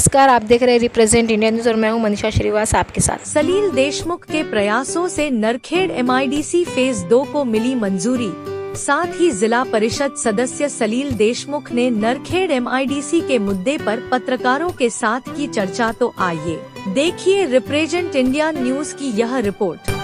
नमस्कार, आप देख रहे हैं रिप्रेजेंट इंडिया न्यूज और मैं हूं मनीषा श्रीवास आपके साथ। सलील देशमुख के प्रयासों से नरखेड़ MIDC फेज 2 को मिली मंजूरी। साथ ही जिला परिषद सदस्य सलील देशमुख ने नरखेड़ MIDC के मुद्दे पर पत्रकारों के साथ की चर्चा। तो आइए देखिए रिप्रेजेंट इंडिया न्यूज की यह रिपोर्ट।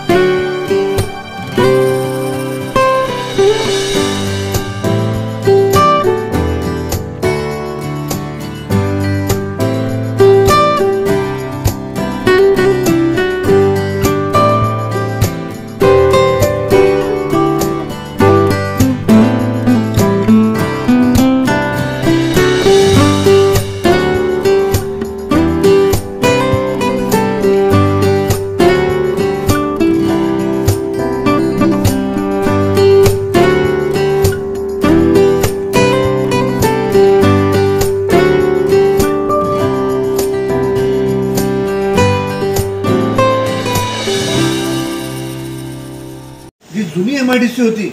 जी जुनी MIDC होती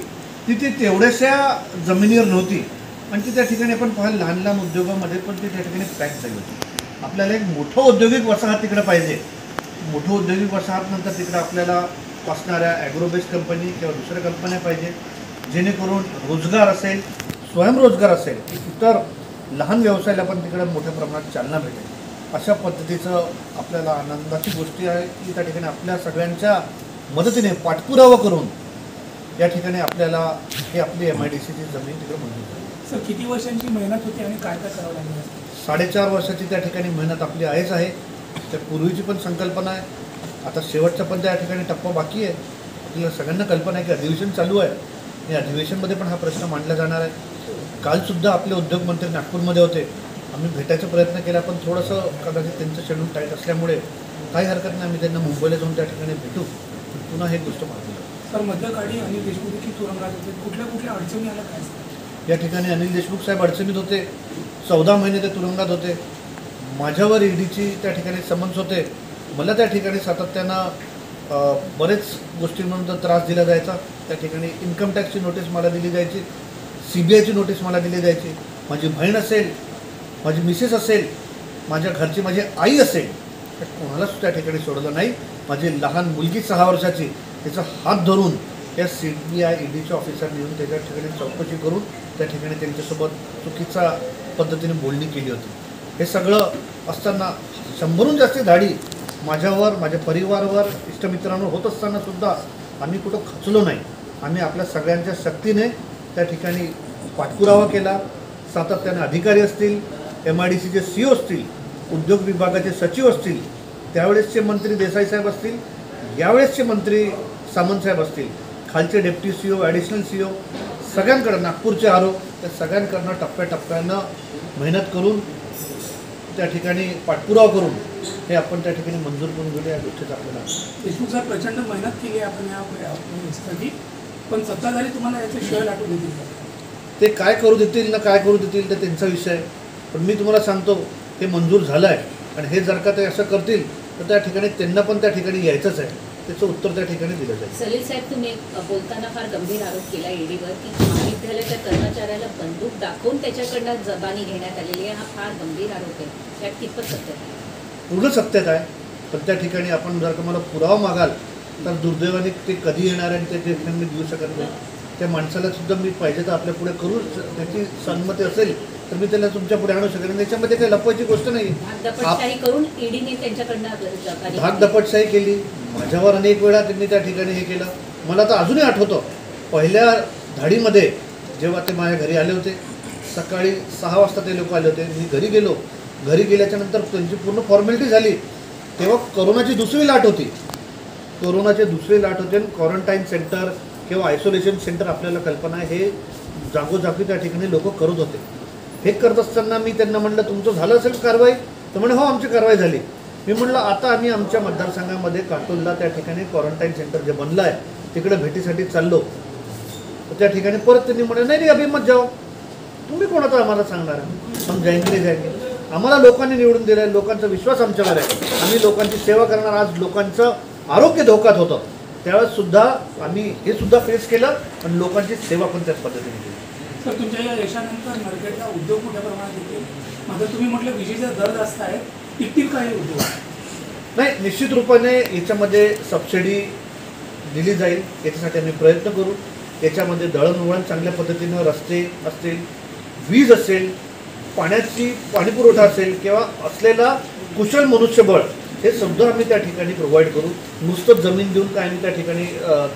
ती तेवढ्याशा जमिनीवर नव्हती आणि ती त्या ठिकाणी आपण पाहिलं लहान लहान उद्योगामध्ये पण ती त्या ठिकाणी पॅक झाली होती। आपल्याला एक मोठं औद्योगिक वसाहत तिकडे पाहिजे। मोठं औद्योगिक वसाहत नंतर तिकडे आपल्याला असणाऱ्या ॲग्रोबेस्ड कंपनी किंवा दुसऱ्या कंपन्या पाहिजे, जेणेकरून रोजगार असेल, स्वयंरोजगार असेल, इतर लहान व्यवसायाला पण तिकडे मोठ्या प्रमाणात चालना भेटेल। अशा पद्धतीचं आपल्याला आनंदाची गोष्ट आहे की त्या ठिकाणी आपल्या सगळ्यांच्या मदतीने पाठपुरावा करून या ठिकाणी आपल्याला हे आपली MIDCची जमीन तिकडे मंजूर झाली। सर, किती वर्षांची मेहनत होती आणि काय काय करावं लागलं? 4.5 वर्षाची त्या ठिकाणी मेहनत आपली आहेच आहे। त्या पूर्वीची पण संकल्पना आहे, आता शेवटचा पण त्या ठिकाणी टप्पा बाकी आहे। आपल्याला सगळ्यांना कल्पना आहे की अधिवेशन चालू आहे, या अधिवेशनमध्ये पण हा प्रश्न मांडला जाणार आहे। कालसुद्धा आपले उद्योगमंत्री नागपूरमध्ये होते, आम्ही भेटायचा प्रयत्न केला पण थोडंसं कदाचित त्यांचं शेड्यूल टाईट असल्यामुळे काही हरकत नाही, आम्ही त्यांना मुंबईला जाऊन त्या ठिकाणी भेटू, पुन्हा हे गोष्ट मांडली। सर, मध्यकाळी अनिल देशमुख देखील तुरुंगात होते, कुठल्या अडचणी आल्या काय? या ठिकाणी अनिल देशमुख साहेब अडचणीत होते, 14 महिने ते तुरुंगात होते। माझ्यावर EDची त्या ठिकाणी समन्स होते, मला त्या ठिकाणी सातत्यानं बरेच गोष्टींमध्ये त्रास दिला जायचा। त्या ठिकाणी इन्कम टॅक्सची नोटीस मला दिली जायची, CBIची नोटीस मला दिली जायची। माझी बहीण असेल, माझी मिसेस असेल, माझ्या घरची माझी आई असेल, तर कोणालाच त्या ठिकाणी सोडलं नाही। माझी लहान मुलगी 6 वर्षाची, त्याचा हात धरून त्या CBI EDच्या ऑफिसरने येऊन त्याच्या ठिकाणी चौकशी करून त्या ठिकाणी त्यांच्यासोबत चुकीच्या पद्धतीने बोलणी केली होती। हे सगळं असताना 100हून जास्त धाडी माझ्यावर, माझ्या परिवारावर, इष्टमित्रांवर होत असतानासुद्धा आम्ही कुठं खचलो नाही। आम्ही आपल्या सगळ्यांच्या शक्तीने त्या ठिकाणी पाठपुरावा केला। सातत्याने अधिकारी असतील, MIDCचे CEO असतील, उद्योग विभागाचे सचिव असतील, त्यावेळेसचे मंत्री देसाई साहेब असतील, यावेळेसचे मंत्री सामंत साहेब असतील, खालचे डेप्टी CEO, ॲडिशनल CEO, सगळ्यांकडं, नागपूरचे RO, त्या सगळ्यांकडनं टप्प्याटप्प्यानं मेहनत करून त्या ठिकाणी पाठपुरावा करून हे आपण त्या ठिकाणी मंजूर करून गेले। या गोष्टीचा आपल्याला देशमुख साहेब प्रचंड मेहनत केली आहे आपण यासाठी, पण सत्ताधारी तुम्हाला याचे शिवाय लाटू देतील का? ते काय करू देतील ना काय करू देतील ते त्यांचा विषय आहे, पण मी तुम्हाला सांगतो ते मंजूर झालं आहे आणि हे जर का ते असं करतील तर त्या ठिकाणी त्यांना पण त्या ठिकाणी यायचंच आहे, त्याचं उत्तर त्या ठिकाणी दिलं जाईल। सलील साहेब, तुम्ही बोलताना फार गंभीर आरोप केला EDवर की महाविद्यालयाच्या कर्मचाऱ्याला बंदूक दाखवून त्याच्याकडनं जबानी घेण्यात आलेली आहे। हा फार गंभीर आरोप आहे, त्यात कितपत सत्यता आहे? पूर्ण सत्यता आहे, पण त्या ठिकाणी आपण जर का मला पुरावा मागाल तर दुर्दैवाने ते कधी येणार आहे आणि ते मी देऊ शकत नाही। त्या माणसाला सुद्धा मी पाहिजे तर आपल्या पुढे करू, त्याची संमती असेल तर मी त्याला तुमच्या पुढे आणू शकेन। त्याच्यामध्ये काही लपवायची गोष्ट नाही। धाकदपटशाही करून EDने त्यांच्याकडनं धाकदपटशाही केली, माझ्यावर अनेक वेळा त्यांनी त्या ठिकाणी हे केलं। मला तर अजूनही आठवतं, पहिल्या धाडीमध्ये जेव्हा ते माझ्या घरी आले होते, सकाळी 6 वाजता ते लोक आले होते, मी घरी गेलो। घरी गेल्याच्या नंतर त्यांची पूर्ण फॉर्मॅलिटी झाली, तेव्हा कोरोनाची दुसरी लाट होती। कोरोनाची दुसरी लाट होते आणि क्वारंटाईन सेंटर किंवा आयसोलेशन सेंटर आपल्याला कल्पना आहे, हे जागोजागी त्या ठिकाणी लोक करत होते। हे करत असताना मी त्यांना म्हटलं, तुमचं झालं असेल कारवाई? तर म्हणे हो, आमची कारवाई झाली। मी म्हटलं आता आम्ही आमच्या मतदारसंघामध्ये काटोलला त्या ठिकाणी क्वारंटाईन सेंटर जे बनलं आहे तिकडे भेटीसाठी चाललो, तर त्या ठिकाणी परत त्यांनी म्हणे नाही अभी मत जाओ, तुम्ही कोणाचं आम्हाला सांगणार आहे, हम जाएंगे। आम्हाला लोकांनी निवडून दिलं आहे, लोकांचा विश्वास आमच्यावर आहे, आम्ही लोकांची सेवा करणार। आज लोकांचं आरोग्य धोक्यात होतं, त्यावेळेस सुद्धा आम्ही हे सुद्धा फेस केलं आणि लोकांची सेवा पण त्याच पद्धतीने केली। तर तुमच्या या यशानंतर नरखेडचा उद्योग मोठ्या प्रमाणात येतील. मात्र तुम्ही म्हटलं विजेचा दर जास्त आहे, टिकतील काही उद्योग? नाही, निश्चित रूपाने याच्यामध्ये सबसिडी दिली जाईल, याच्यासाठी आम्ही प्रयत्न करू. याच्यामध्ये दळणवळण चांगल्या पद्धतीनं, रस्ते असतील, वीज असेल, पाणीपुरवठा असेल किंवा असलेला कुशल मनुष्यबळ, हे सुद्धा आम्ही त्या ठिकाणी प्रोव्हाइड करू. नुसतं जमीन देऊन काय आम्ही त्या ठिकाणी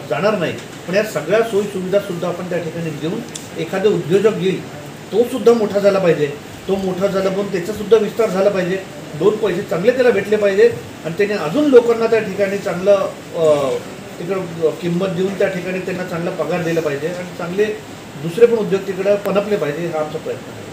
जाणार नाही, पण या सगळ्या सोयीसुविधासुद्धा आपण त्या ठिकाणी देऊन एखादा उद्योजक येईल, तो सुद्धा मोठा झाला पाहिजे. तो मोठा झाला पण त्याचासुद्धा विस्तार झाला पाहिजे, 2 पैसे चांगले त्याला भेटले पाहिजे आणि त्याने अजून लोकांना त्या ठिकाणी चांगलं तिकडं किंमत देऊन त्या ठिकाणी त्यांना चांगला पगार दिला पाहिजे आणि चांगले दुसरे पण उद्योग तिकडं पनपले पाहिजे, हा आमचा प्रयत्न आहे.